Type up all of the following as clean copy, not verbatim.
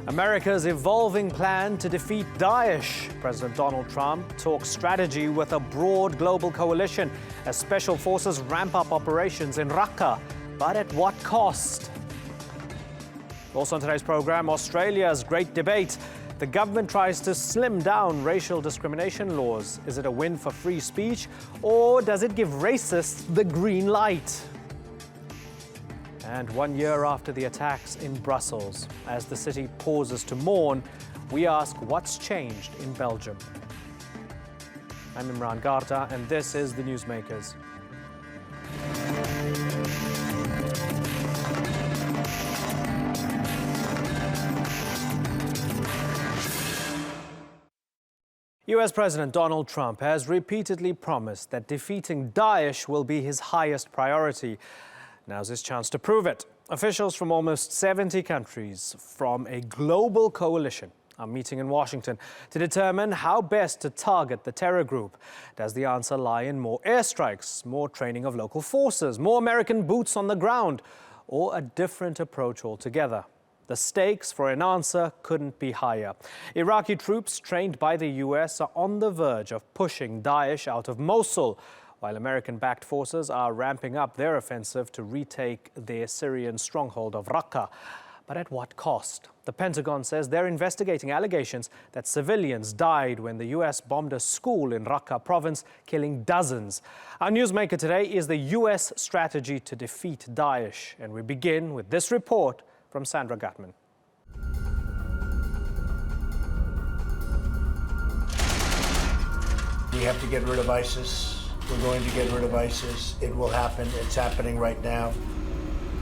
America's evolving plan to defeat Daesh. President Donald Trump talks strategy with a broad global coalition as special forces ramp up operations in Raqqa. But at what cost? Also on today's program, Australia's great debate. The government tries to slim down racial discrimination laws. Is it a win for free speech, or does it give racists the green light? And 1 year after the attacks in Brussels, as the city pauses to mourn, we ask what's changed in Belgium. I'm Miriam, and this is the Newsmakers. US President Donald Trump has repeatedly promised that defeating Daesh will be his highest priority. Now's his chance to prove it. Officials from almost 70 countries from a global coalition are meeting in Washington to determine how best to target the terror group. Does the answer lie in more airstrikes, more training of local forces, more American boots on the ground, or a different approach altogether? The stakes for an answer couldn't be higher. Iraqi troops trained by the US are on the verge of pushing Daesh out of Mosul, while American-backed forces are ramping up their offensive to retake their Syrian stronghold of Raqqa. But at what cost? The Pentagon says they're investigating allegations that civilians died when the US bombed a school in Raqqa province, killing dozens. Our newsmaker today is the US strategy to defeat Daesh. And we begin with this report from Sandra Gutman. We have to get rid of ISIS. We're going to get rid of ISIS. It will happen. It's happening right now.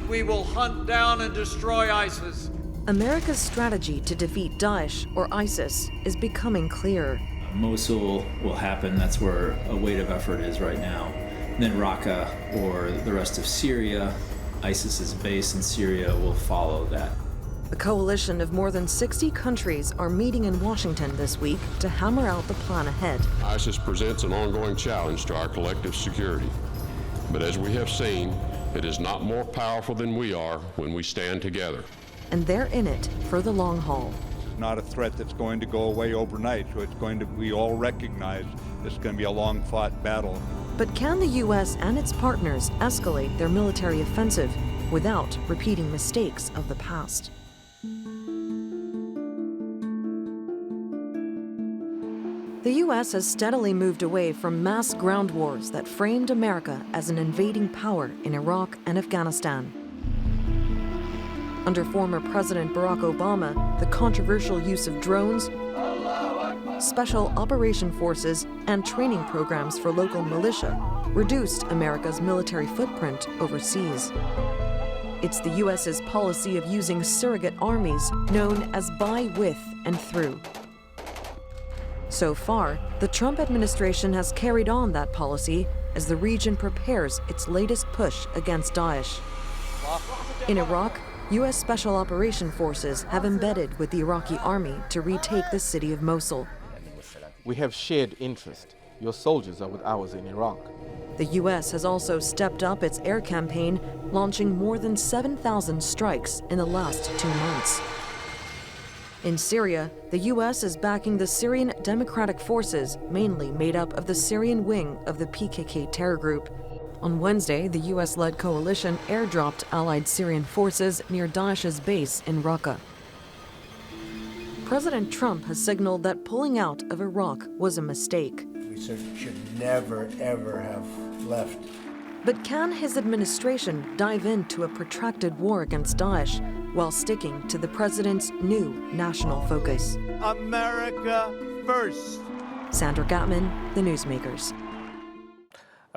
We will hunt down and destroy ISIS. America's strategy to defeat Daesh, or ISIS, is becoming clearer. Mosul will happen. That's where a weight of effort is right now. And then Raqqa, or the rest of Syria, ISIS's base in Syria, will follow that. The coalition of more than 60 countries are meeting in Washington this week to hammer out the plan ahead. ISIS presents an ongoing challenge to our collective security. But as we have seen, it is not more powerful than we are when we stand together. And they're in it for the long haul. It's not a threat that's going to go away overnight, so we all recognize it's going to be a long-fought battle. But can the U.S. and its partners escalate their military offensive without repeating mistakes of the past? The U.S. has steadily moved away from mass ground wars that framed America as an invading power in Iraq and Afghanistan. Under former President Barack Obama, the controversial use of drones, special operation forces, and training programs for local militia reduced America's military footprint overseas. It's the U.S.'s policy of using surrogate armies known as by, with, and through. So far, the Trump administration has carried on that policy as the region prepares its latest push against Daesh. In Iraq, U.S. Special Operation Forces have embedded with the Iraqi army to retake the city of Mosul. We have shared interest. Your soldiers are with ours in Iraq. The U.S. has also stepped up its air campaign, launching more than 7,000 strikes in the last 2 months. In Syria, the U.S. is backing the Syrian Democratic Forces, mainly made up of the Syrian wing of the PKK terror group. On Wednesday, the U.S.-led coalition airdropped allied Syrian forces near Daesh's base in Raqqa. President Trump has signaled that pulling out of Iraq was a mistake. We should never, ever have left. But can his administration dive into a protracted war against Daesh while sticking to the president's new national focus? America first. Sandra Gutman, The Newsmakers.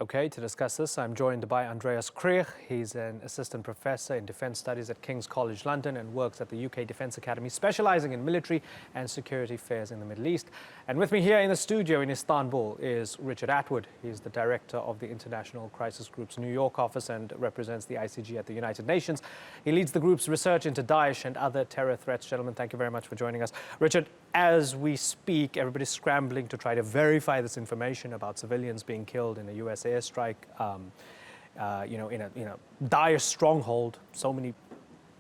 Okay, to discuss this, I'm joined by Andreas Krieg. He's an assistant professor in defense studies at King's College London and works at the UK Defence Academy, specializing in military and security affairs in the Middle East. And with me here in the studio in Istanbul is Richard Atwell. He's the director of the International Crisis Group's New York office and represents the ICG at the United Nations. He leads the group's research into Daesh and other terror threats. Gentlemen, thank you very much for joining us. Richard, as we speak, everybody's scrambling to try to verify this information about civilians being killed in a US airstrike, in a Daesh stronghold. So many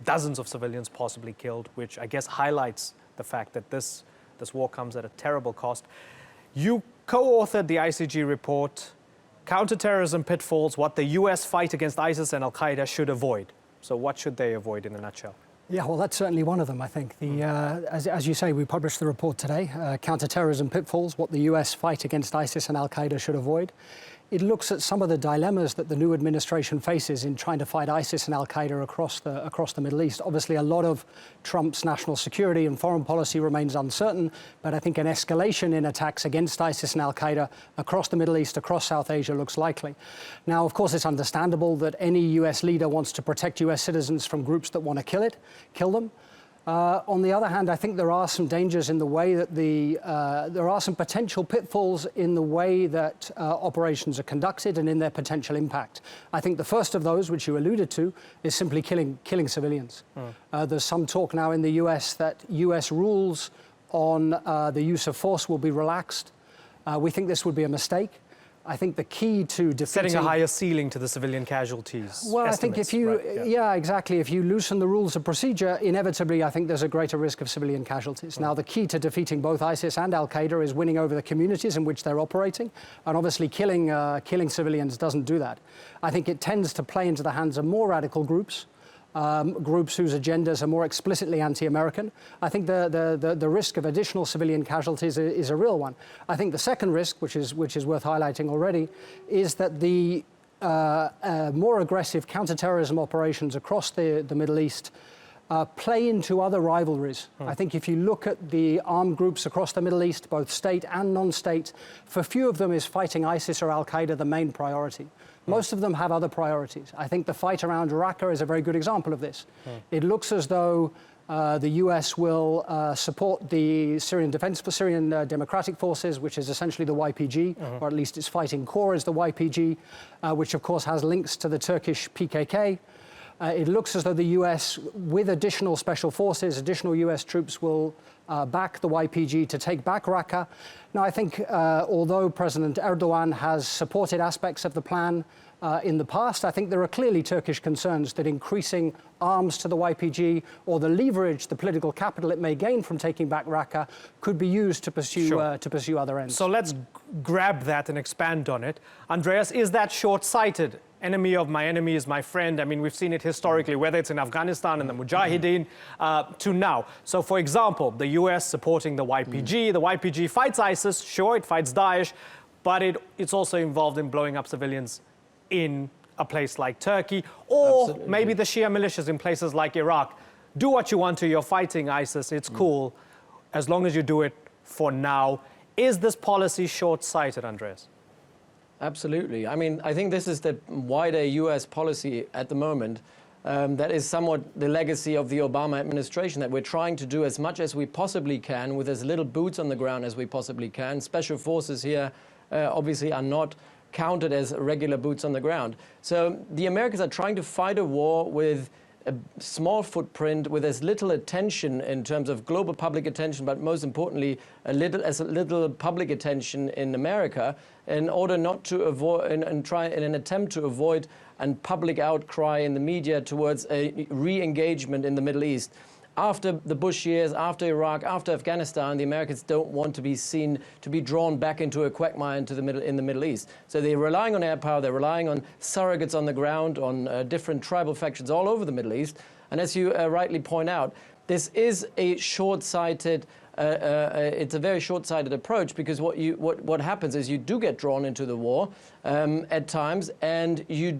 dozens of civilians possibly killed, which I guess highlights the fact that this war comes at a terrible cost. You co-authored the ICG report, Counterterrorism Pitfalls, what the US fight against ISIS and Al-Qaeda should avoid. So what should they avoid in a nutshell? Yeah, well, that's certainly one of them, I think. As you say, we published the report today, Counterterrorism Pitfalls, what the US fight against ISIS and Al-Qaeda should avoid. It looks at some of the dilemmas that the new administration faces in trying to fight ISIS and Al-Qaeda across the Middle East. Obviously, a lot of Trump's national security and foreign policy remains uncertain, but I think an escalation in attacks against ISIS and Al-Qaeda across the Middle East, across South Asia, looks likely. Now, of course, it's understandable that any US leader wants to protect US citizens from groups that want to kill them. On the other hand, I think there are some dangers in the way that there are some potential pitfalls in the way that operations are conducted and in their potential impact. I think the first of those, which you alluded to, is simply killing civilians. There's some talk now in the US that US rules on the use of force will be relaxed. We think this would be a mistake. I think the key to defeating... Setting a higher ceiling to the civilian casualties. Well, I think if you... Right, yeah, exactly. If you loosen the rules of procedure, inevitably, I think there's a greater risk of civilian casualties. Now, the key to defeating both ISIS and Al-Qaeda is winning over the communities in which they're operating. And obviously, killing civilians doesn't do that. I think it tends to play into the hands of more radical groups, groups whose agendas are more explicitly anti-American. I think the risk of additional civilian casualties is a real one. I think the second risk, which is worth highlighting already, is that the more aggressive counterterrorism operations across the Middle East play into other rivalries. I think if you look at the armed groups across the Middle East, both state and non-state, for few of them is fighting ISIS or Al-Qaeda the main priority. Most of them have other priorities. I think the fight around Raqqa is a very good example of this. It looks as though the US will support the Syrian Democratic Forces, which is essentially the YPG, or at least its fighting core is the YPG, which of course has links to the Turkish PKK. It looks as though the US, with additional special forces, additional US troops will back the YPG to take back Raqqa. Now, I think although President Erdogan has supported aspects of the plan in the past, I think there are clearly Turkish concerns that increasing arms to the YPG or the leverage, the political capital it may gain from taking back Raqqa could be used to pursue other ends. So let's grab that and expand on it. Andreas, is that short-sighted? Enemy of my enemy is my friend. I mean, we've seen it historically, whether it's in Afghanistan and the Mujahideen to now. So, for example, the US supporting the YPG. The YPG fights ISIS, sure, it fights Daesh, but it's also involved in blowing up civilians in a place like Turkey, or maybe the Shia militias in places like Iraq. Do what you want to, you're fighting ISIS, it's cool, as long as you do it for now. Is this policy short-sighted, Andreas? Absolutely. I mean, I think this is the wider US policy at the moment that is somewhat the legacy of the Obama administration, that we're trying to do as much as we possibly can with as little boots on the ground as we possibly can. Special forces here obviously are not counted as regular boots on the ground. So the Americans are trying to fight a war with a small footprint, with as little attention in terms of global public attention, but most importantly, as little public attention in America, in order not to avoid and try in an attempt to avoid a public outcry in the media towards a re-engagement in the Middle East. After the Bush years, after Iraq, after Afghanistan, the Americans don't want to be seen to be drawn back into a quagmire in the Middle East. So they're relying on air power, they're relying on surrogates on the ground, on different tribal factions all over the Middle East. And as you rightly point out, this is a short-sighted it's a very short-sighted approach, because what happens is you do get drawn into the war at times, and you're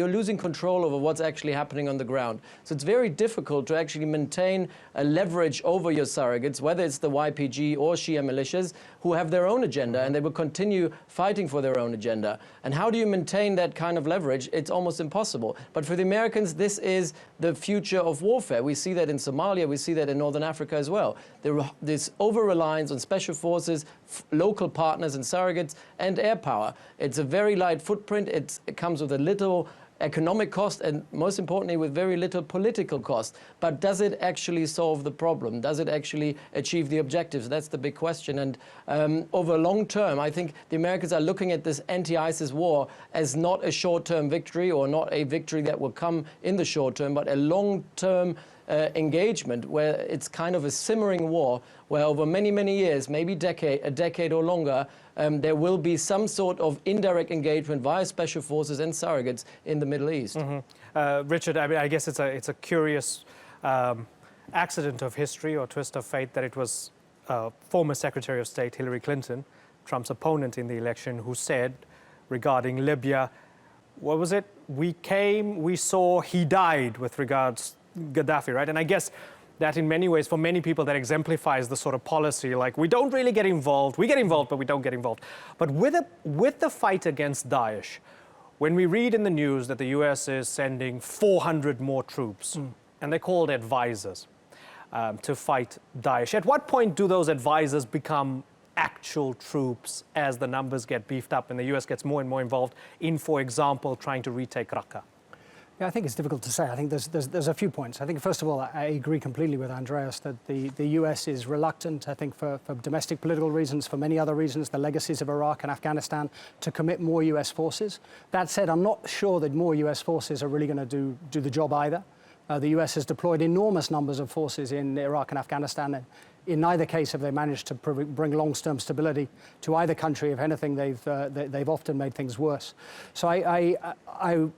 losing control over what's actually happening on the ground. So it's very difficult to actually maintain a leverage over your surrogates, whether it's the YPG or Shia militias, who have their own agenda, and they will continue fighting for their own agenda. And how do you maintain that kind of leverage? It's almost impossible. But for the Americans, this is the future of warfare. We see that in Somalia, we see that in Northern Africa as well. This over-reliance on special forces, local partners and surrogates, and air power. It's a very light footprint. It comes with a little economic cost and, most importantly, with very little political cost. But does it actually solve the problem? Does it actually achieve the objectives? That's the big question. And over long term, I think the Americans are looking at this anti-ISIS war as not a short-term victory or not a victory that will come in the short term, but a long-term engagement where it's kind of a simmering war where over many, many years, maybe a decade or longer, there will be some sort of indirect engagement via special forces and surrogates in the Middle East. Richard, I mean, I guess it's a curious accident of history or twist of fate that it was former Secretary of State Hillary Clinton, Trump's opponent in the election, who said regarding Libya, what was it? We came, we saw, he died with regards Gaddafi, right? And I guess that in many ways, for many people, that exemplifies the sort of policy, like we don't really get involved. We get involved, but we don't get involved. But with the fight against Daesh, when we read in the news that the US is sending 400 more troops, and they're called advisors, to fight Daesh, at what point do those advisors become actual troops as the numbers get beefed up and the US gets more and more involved in, for example, trying to retake Raqqa? Yeah, I think it's difficult to say. I think there's a few points. I think, first of all, I agree completely with Andreas that the US is reluctant, I think, for domestic political reasons, for many other reasons, the legacies of Iraq and Afghanistan, to commit more US forces. That said, I'm not sure that more US forces are really going to do the job either. The US has deployed enormous numbers of forces in Iraq and Afghanistan, and in neither case have they managed to bring long-term stability to either country. If anything, they've often made things worse. So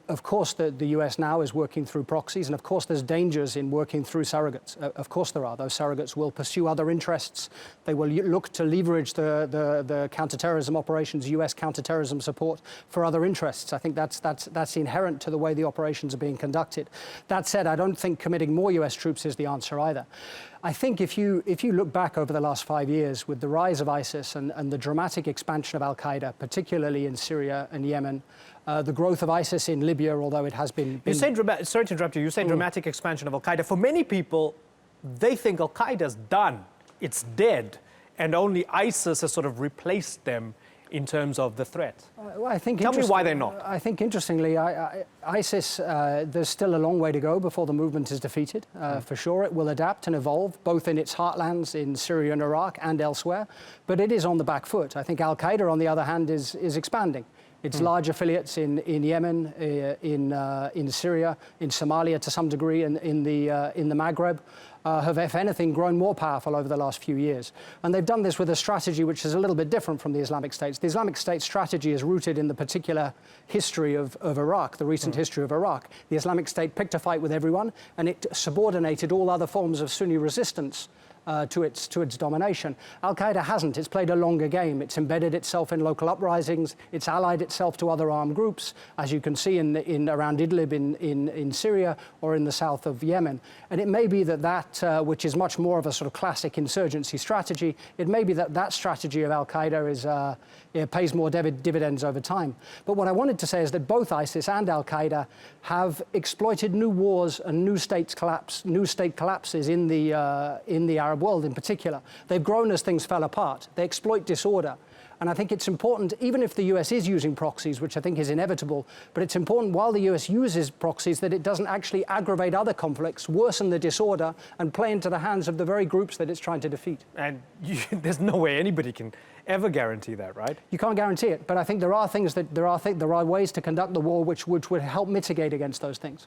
of course, the US now is working through proxies, and of course there's dangers in working through surrogates. Of course there are. Those surrogates will pursue other interests. They will look to leverage the counterterrorism operations, US counterterrorism support, for other interests. I think that's inherent to the way the operations are being conducted. That said, I don't think committing more US troops is the answer either. I think if you look back over the last 5 years with the rise of ISIS and the dramatic expansion of al-Qaeda, particularly in Syria and Yemen, the growth of ISIS in Libya, although it has been... You say, sorry to interrupt you, you say dramatic expansion of al-Qaeda. For many people, they think al-Qaeda's done, it's dead, and only ISIS has sort of replaced them in terms of the threat. Well, I think tell me why they're not. I think, interestingly, ISIS, there's still a long way to go before the movement is defeated. For sure, it will adapt and evolve, both in its heartlands in Syria and Iraq and elsewhere, but it is on the back foot. I think al-Qaeda, on the other hand, is expanding. Its large affiliates in Yemen, in Syria, in Somalia to some degree, in the Maghreb, have, if anything, grown more powerful over the last few years. And they've done this with a strategy which is a little bit different from the Islamic State's. The Islamic State strategy is rooted in the particular history of Iraq, the recent history of Iraq. The Islamic State picked a fight with everyone, and it subordinated all other forms of Sunni resistance to its domination. Al-Qaeda hasn't. It's played a longer game. It's embedded itself in local uprisings. It's allied itself to other armed groups, as you can see in around Idlib in Syria or in the south of Yemen. And it may be that which is much more of a sort of classic insurgency strategy, it may be that strategy of Al-Qaeda pays more dividends over time. But what I wanted to say is that both ISIS and Al-Qaeda have exploited new wars and new state collapses in the Arab world in particular. They've grown as things fell apart. They exploit disorder. And I think it's important, even if the US is using proxies, which I think is inevitable, but it's important while the US uses proxies that it doesn't actually aggravate other conflicts, worsen the disorder, and play into the hands of the very groups that it's trying to defeat. And there's no way anybody can ever guarantee that, right? You can't guarantee it, but I think there are ways to conduct the war which would help mitigate against those things.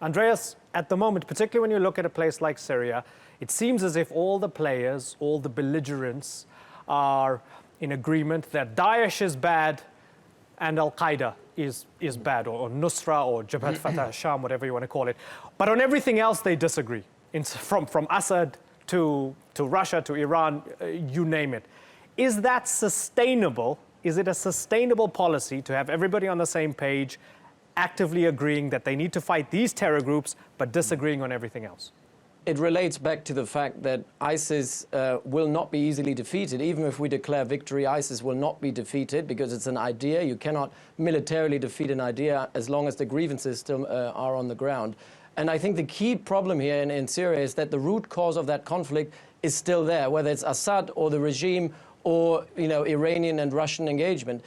Andreas, at the moment, particularly when you look at a place like Syria, it seems as if all the players, all the belligerents are in agreement that Daesh is bad and Al-Qaeda is bad, or Nusra, or Jabhat Fatah Sham, whatever you want to call it. But on everything else, they disagree. From Assad to Russia to Iran, you name it. Is that sustainable? Is it a sustainable policy to have everybody on the same page, actively agreeing that they need to fight these terror groups, but disagreeing on everything else? It relates back to the fact that ISIS will not be easily defeated. Even if we declare victory, ISIS will not be defeated because it's an idea. You cannot militarily defeat an idea as long as the grievances still are on the ground. And I think the key problem here in Syria is that the root cause of that conflict is still there, whether it's Assad or the regime or Iranian and Russian engagement.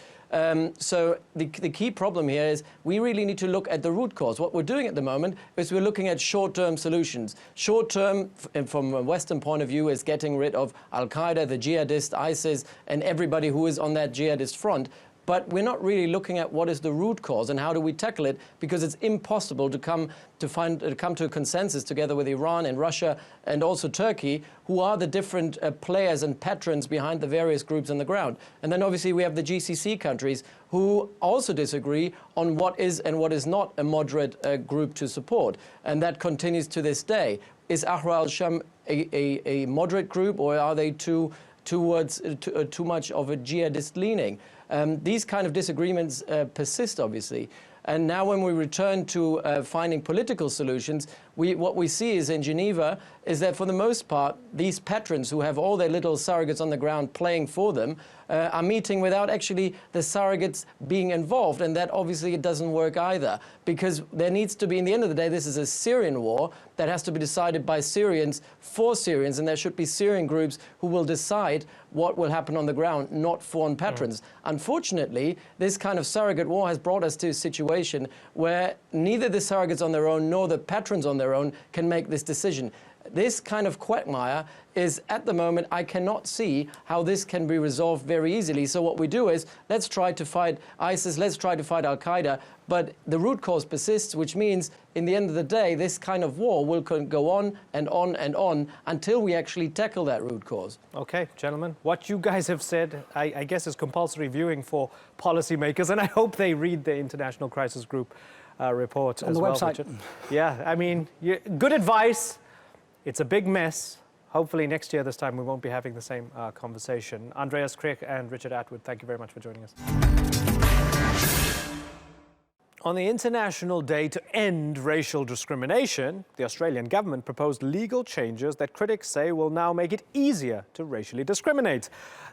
So the key problem here is we really need to look at the root cause. What we're doing at the moment is we're looking at short-term solutions. Short-term, from a Western point of view, is getting rid of Al-Qaeda, the jihadist, ISIS, and everybody who is on that jihadist front. But we're not really looking at what is the root cause and how do we tackle it, because it's impossible to come to a consensus together with Iran and Russia and also Turkey, who are the different players and patrons behind the various groups on the ground. And then obviously we have the GCC countries who also disagree on what is and what is not a moderate group to support. And that continues to this day. Is Ahrar al-Sham a moderate group, or are they too much of a jihadist leaning? These kind of disagreements persist, obviously. And now when we return to finding political solutions, what we see is in Geneva is that for the most part, these patrons who have all their little surrogates on the ground playing for them are meeting without actually the surrogates being involved. And that obviously it doesn't work either, because there needs to be, in the end of the day, this is a Syrian war that has to be decided by Syrians for Syrians, and there should be Syrian groups who will decide what will happen on the ground, not foreign patrons. Unfortunately, this kind of surrogate war has brought us to a situation where neither the surrogates on their own nor the patrons on their own can make this decision. This kind of quagmire is, at the moment, I cannot see how this can be resolved very easily. So what we do is, let's try to fight ISIS, let's try to fight Al-Qaeda, but the root cause persists, which means, in the end of the day, this kind of war will go on and on and on until we actually tackle that root cause. Okay, gentlemen, what you guys have said, I guess, is compulsory viewing for policymakers, and I hope they read the International Crisis Group report on as the well, website. Richard. Yeah, I mean, good advice. It's a big mess. Hopefully next year, this time, we won't be having the same conversation. Andreas Krieg and Richard Atwell, thank you very much for joining us. On the International Day to End Racial Discrimination, the Australian government proposed legal changes that critics say will now make it easier to racially discriminate.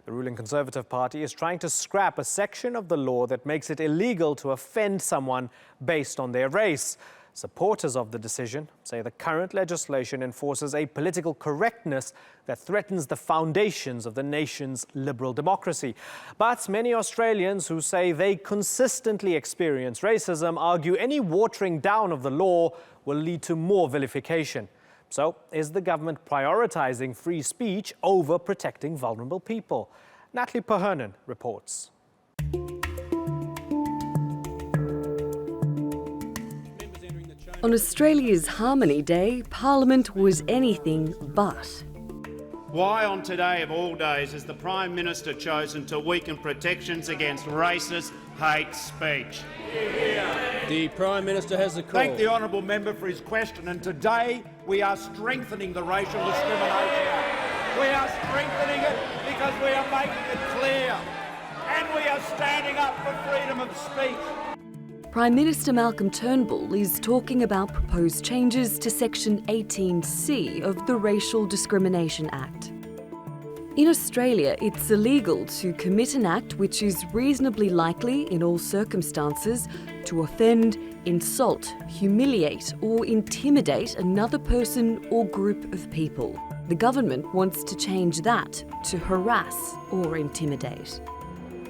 The ruling Conservative Party is trying to scrap a section of the law that makes it illegal to offend someone based on their race. Supporters of the decision say the current legislation enforces a political correctness that threatens the foundations of the nation's liberal democracy. But many Australians who say they consistently experience racism argue any watering down of the law will lead to more vilification. So, is the government prioritizing free speech over protecting vulnerable people? Natalie Perhernan reports. On Australia's Harmony Day, Parliament was anything but. Why on today of all days has the Prime Minister chosen to weaken protections against racist hate speech? The Prime Minister has the call. Thank the honourable member for his question, and today we are strengthening the Racial Discrimination Act. We are strengthening it because we are making it clear, and we are standing up for freedom of speech. Prime Minister Malcolm Turnbull is talking about proposed changes to Section 18C of the Racial Discrimination Act. In Australia, it's illegal to commit an act which is reasonably likely, in all circumstances, to offend, insult, humiliate or intimidate another person or group of people. The government wants to change that to harass or intimidate.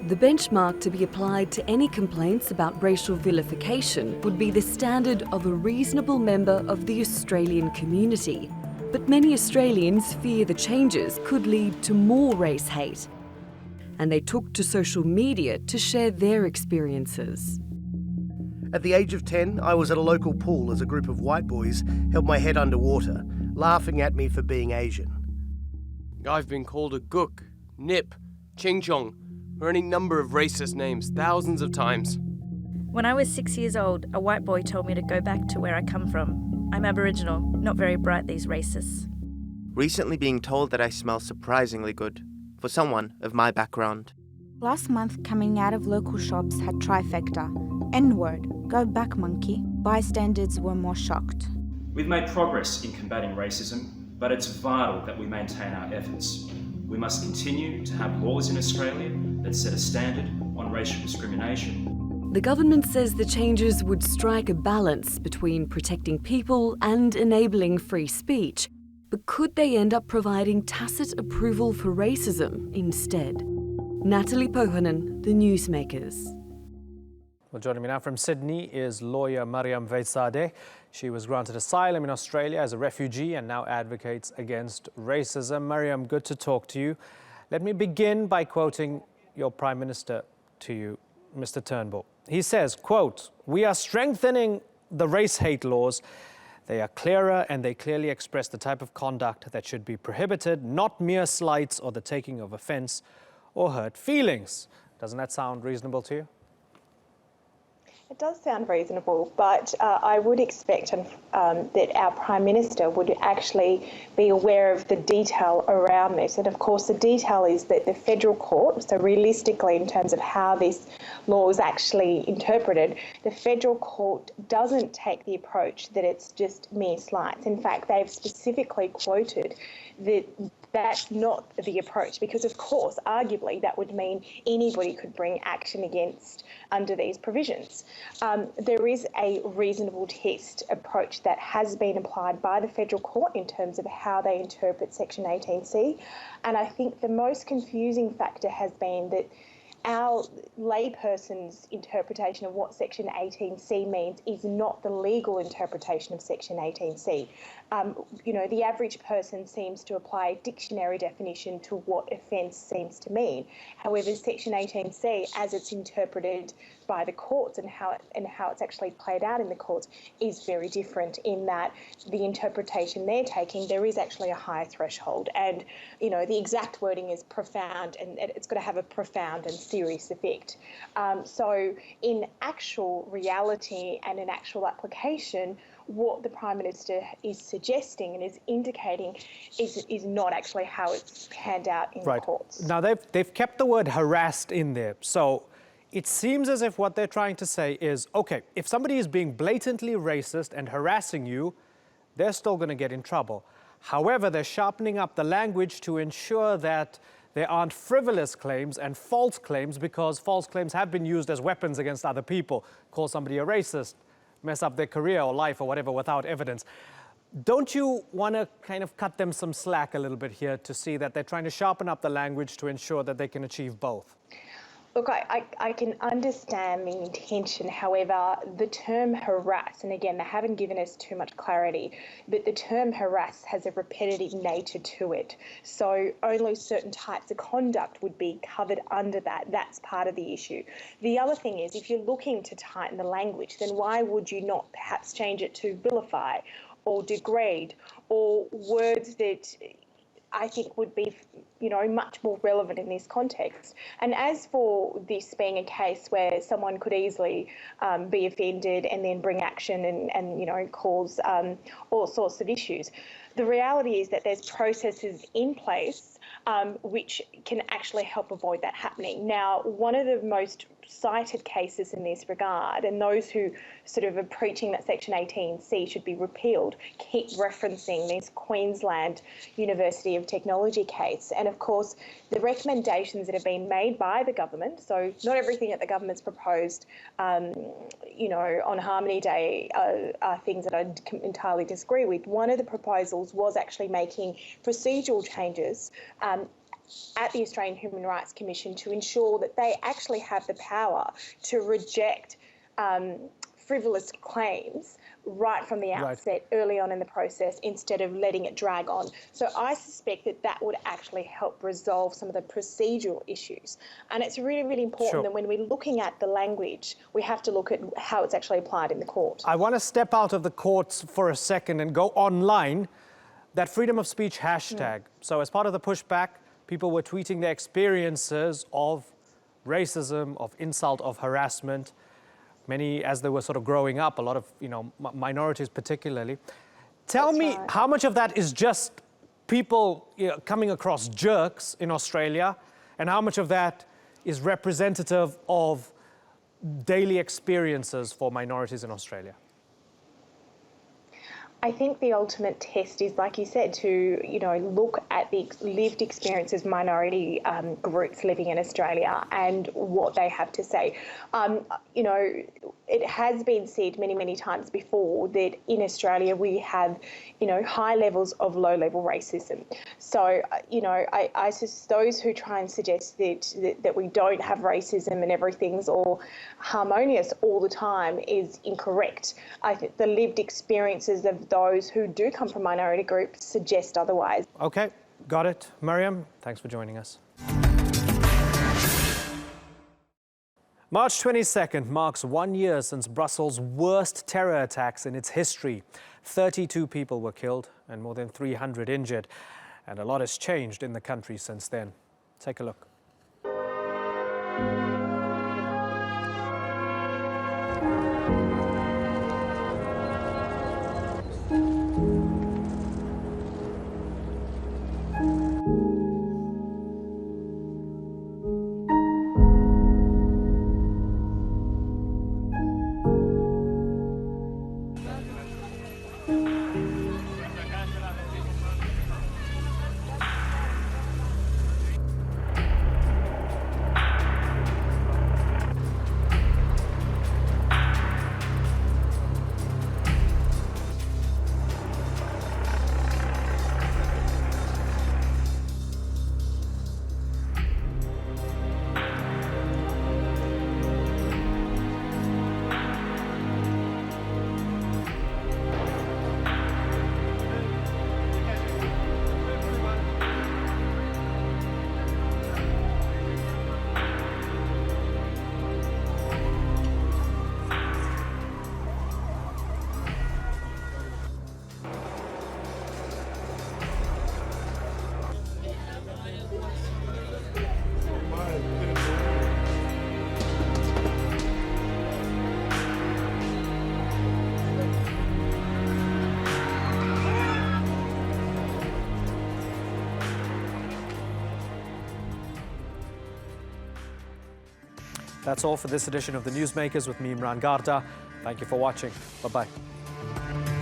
The benchmark to be applied to any complaints about racial vilification would be the standard of a reasonable member of the Australian community. But many Australians fear the changes could lead to more race hate. And they took to social media to share their experiences. At the age of 10, I was at a local pool as a group of white boys held my head underwater, laughing at me for being Asian. I've been called a gook, nip, ching chong, or any number of racist names thousands of times. When I was 6 years old, a white boy told me to go back to where I come from. I'm Aboriginal, not very bright, these racists. Recently being told that I smell surprisingly good, for someone of my background. Last month, coming out of local shops had trifecta. N-word, go back monkey. Bystanders were more shocked. We've made progress in combating racism, but it's vital that we maintain our efforts. We must continue to have laws in Australia that set a standard on racial discrimination. The government says the changes would strike a balance between protecting people and enabling free speech. But could they end up providing tacit approval for racism instead? Natalie Pohanen, The Newsmakers. Well, joining me now from Sydney is lawyer Miriam Sade. She was granted asylum in Australia as a refugee and now advocates against racism. Miriam, good to talk to you. Let me begin by quoting your Prime Minister to you, Mr. Turnbull. He says, quote, "We are strengthening the race hate laws. They are clearer and they clearly express the type of conduct that should be prohibited, not mere slights or the taking of offence or hurt feelings." Doesn't that sound reasonable to you? It does sound reasonable, but I would expect that our Prime Minister would actually be aware of the detail around this. And of course, the detail is that the federal court, so realistically in terms of how this law is actually interpreted, the federal court doesn't take the approach that it's just mere slights. In fact, they've specifically quoted that that's not the approach, because of course, arguably, that would mean anybody could bring action against under these provisions. There is a reasonable test approach that has been applied by the federal court in terms of how they interpret Section 18C. And I think the most confusing factor has been that our layperson's interpretation of what Section 18C means is not the legal interpretation of Section 18C. The average person seems to apply a dictionary definition to what offence seems to mean. However, Section 18C, as it's interpreted by the courts and how it's actually played out in the courts, is very different in that the interpretation they're taking, there is actually a higher threshold. And, the exact wording is profound, and it's got to have a profound and serious effect. So in actual reality and in actual application, what the Prime Minister is suggesting and is indicating is not actually how it's panned out in the courts. Now, they've kept the word harassed in there. So it seems as if what they're trying to say is, okay, if somebody is being blatantly racist and harassing you, they're still going to get in trouble. However, they're sharpening up the language to ensure that there aren't frivolous claims and false claims, because false claims have been used as weapons against other people. Call somebody a racist, mess up their career or life or whatever without evidence. Don't you want to kind of cut them some slack a little bit here to see that they're trying to sharpen up the language to ensure that they can achieve both? Look, I can understand the intention. However, the term harass, and again, they haven't given us too much clarity, but the term harass has a repetitive nature to it. So only certain types of conduct would be covered under that. That's part of the issue. The other thing is, if you're looking to tighten the language, then why would you not perhaps change it to vilify or degrade, or words that I think would be, much more relevant in this context. And as for this being a case where someone could easily be offended and then bring action and cause all sorts of issues, the reality is that there's processes in place which can actually help avoid that happening. Now, one of the most cited cases in this regard, and those who sort of are preaching that Section 18C should be repealed, keep referencing this Queensland University of Technology case. And of course, the recommendations that have been made by the government, so not everything that the government's proposed, on Harmony Day are things that I entirely disagree with. One of the proposals was actually making procedural changes at the Australian Human Rights Commission to ensure that they actually have the power to reject frivolous claims right from the outset, early on in the process, instead of letting it drag on. So I suspect that would actually help resolve some of the procedural issues. And it's really, really important that when we're looking at the language, we have to look at how it's actually applied in the court. I want to step out of the courts for a second and go online. That freedom of speech hashtag. So as part of the pushback, people were tweeting their experiences of racism, of insult, of harassment. Many, as they were sort of growing up, a lot of, minorities particularly. Tell me how much of that is just people coming across jerks in Australia, and how much of that is representative of daily experiences for minorities in Australia? I think the ultimate test is, like you said, to look at the lived experiences of minority groups living in Australia and what they have to say. it has been said many, many times before that in Australia we have, high levels of low-level racism. So, I those who try and suggest that we don't have racism and everything's all harmonious all the time is incorrect. I think the lived experiences of those who do come from minority groups suggest otherwise. Okay, got it. Miriam, thanks for joining us. March 22nd marks 1 year since Brussels' worst terror attacks in its history. 32 people were killed and more than 300 injured. And a lot has changed in the country since then. Take a look. That's all for this edition of the Newsmakers with me, Imran Garda. Thank you for watching. Bye-bye.